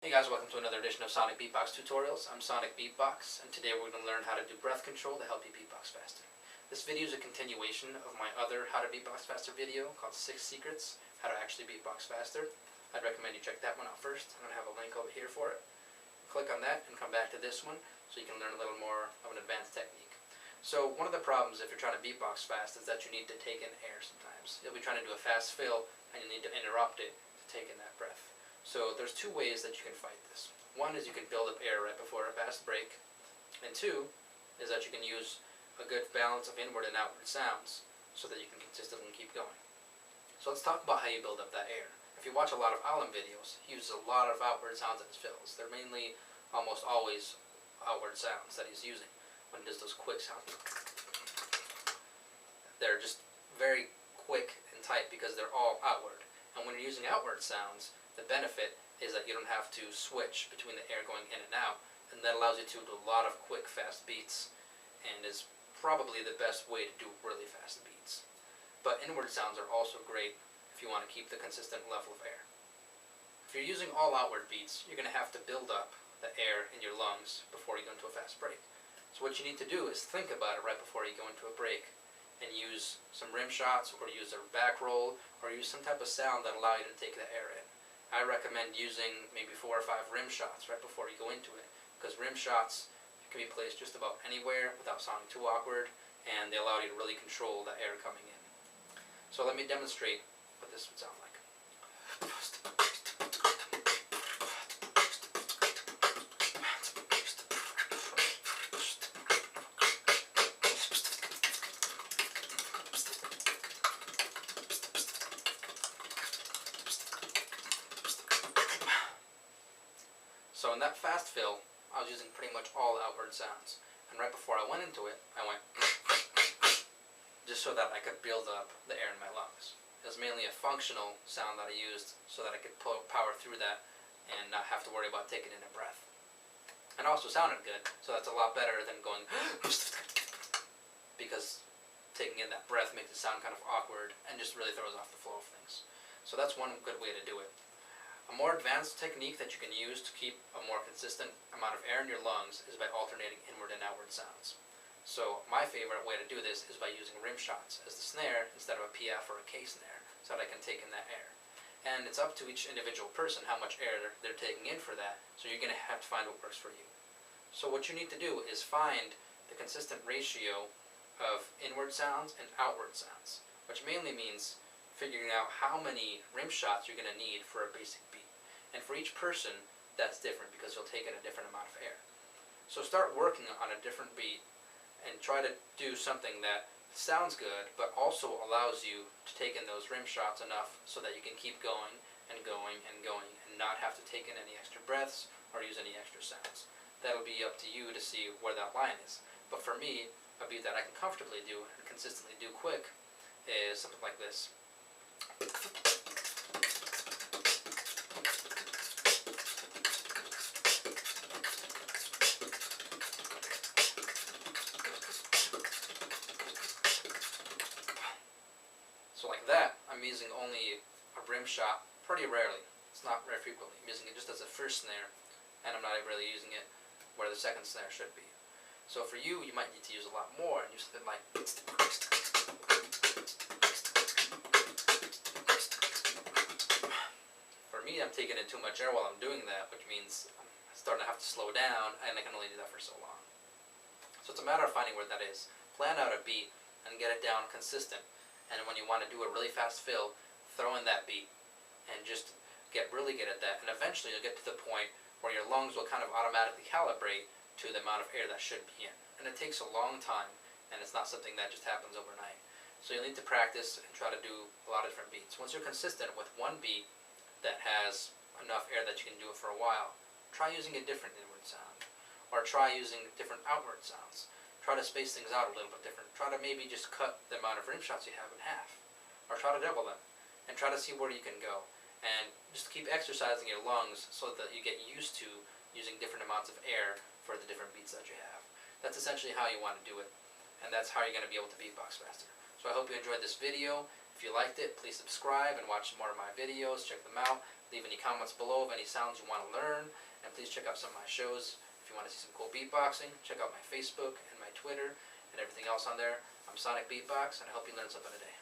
Hey guys, welcome to another edition of Sonik Beatbox Tutorials. I'm Sonik Beatbox, and today we're going to learn how to do breath control to help you beatbox faster. This video is a continuation of my other How to Beatbox Faster video called 6 Secrets, How to Actually Beatbox Faster. I'd recommend you check that one out first. I'm going to have a link over here for it. Click on that and come back to this one so you can learn a little more of an advanced technique. So one of the problems if you're trying to beatbox fast is that you need to take in air sometimes. You'll be trying to do a fast fill and you need to interrupt it to take in that breath. So there's two ways that you can fight this. One is you can build up air right before a fast break, and two is that you can use a good balance of inward and outward sounds so that you can consistently keep going. So let's talk about how you build up that air. If you watch a lot of Alem videos, he uses a lot of outward sounds in his fills. They're mainly, almost always, outward sounds that he's using when he does those quick sounds. They're just very quick and tight because they're all outward. And when you're using outward sounds, the benefit is that you don't have to switch between the air going in and out, and that allows you to do a lot of quick, fast beats, and is probably the best way to do really fast beats. But inward sounds are also great if you want to keep the consistent level of air. If you're using all outward beats, you're going to have to build up the air in your lungs before you go into a fast break. So what you need to do is think about it right before you go into a break, and use some rim shots, or use a backroll, or use some type of sound that allow you to take the air in. I recommend using maybe 4 or 5 rim shots right before you go into it, because rim shots can be placed just about anywhere without sounding too awkward, and they allow you to really control the air coming in. So let me demonstrate what this would sound like. So in that fast fill, I was using pretty much all outward sounds. And right before I went into it, I went just so that I could build up the air in my lungs. It was mainly a functional sound that I used so that I could power through that and not have to worry about taking in a breath. And also sounded good, so that's a lot better than going because taking in that breath makes it sound kind of awkward and just really throws off the flow of things. So that's one good way to do it. A more advanced technique that you can use to keep a more consistent amount of air in your lungs is by alternating inward and outward sounds. So my favorite way to do this is by using rim shots as the snare instead of a PF or a K snare, so that I can take in that air. And it's up to each individual person how much air they're taking in for that, so you're going to have to find what works for you. So what you need to do is find the consistent ratio of inward sounds and outward sounds, which mainly means figuring out how many rim shots you're going to need for a basic beat. And for each person, that's different because you'll take in a different amount of air. So start working on a different beat and try to do something that sounds good but also allows you to take in those rim shots enough so that you can keep going and going and going and not have to take in any extra breaths or use any extra sounds. That'll be up to you to see where that line is. But for me, a beat that I can comfortably do and consistently do quick is something like this. So like that, I'm using only a rim shot pretty rarely. It's not very frequently. I'm using it just as a first snare, and I'm not really using it where the second snare should be. So for you, you might need to use a lot more and use something like for me, I'm taking in too much air while I'm doing that, which means I'm starting to have to slow down, and I can only do that for so long. So it's a matter of finding where that is. Plan out a beat and get it down consistent. And when you want to do a really fast fill, throw in that beat and just get really good at that. And eventually you'll get to the point where your lungs will kind of automatically calibrate to the amount of air that should be in. And it takes a long time, and it's not something that just happens overnight. So you'll need to practice and try to do a lot of different beats. Once you're consistent with one beat that has enough air that you can do it for a while, try using a different inward sound, or try using different outward sounds. Try to space things out a little bit different. Try to maybe just cut the amount of rim shots you have in half, or try to double them, and try to see where you can go. And just keep exercising your lungs so that you get used to using different amounts of air for the different beats that you have. That's essentially how you want to do it, and that's how you're going to be able to beatbox faster. So I hope you enjoyed this video. If you liked it, please subscribe and watch some more of my videos. Check them out. Leave any comments below of any sounds you want to learn, and please check out some of my shows. If you want to see some cool beatboxing, check out my Facebook and my Twitter and everything else on there. I'm Sonik Beatbox, and I hope you learn something today.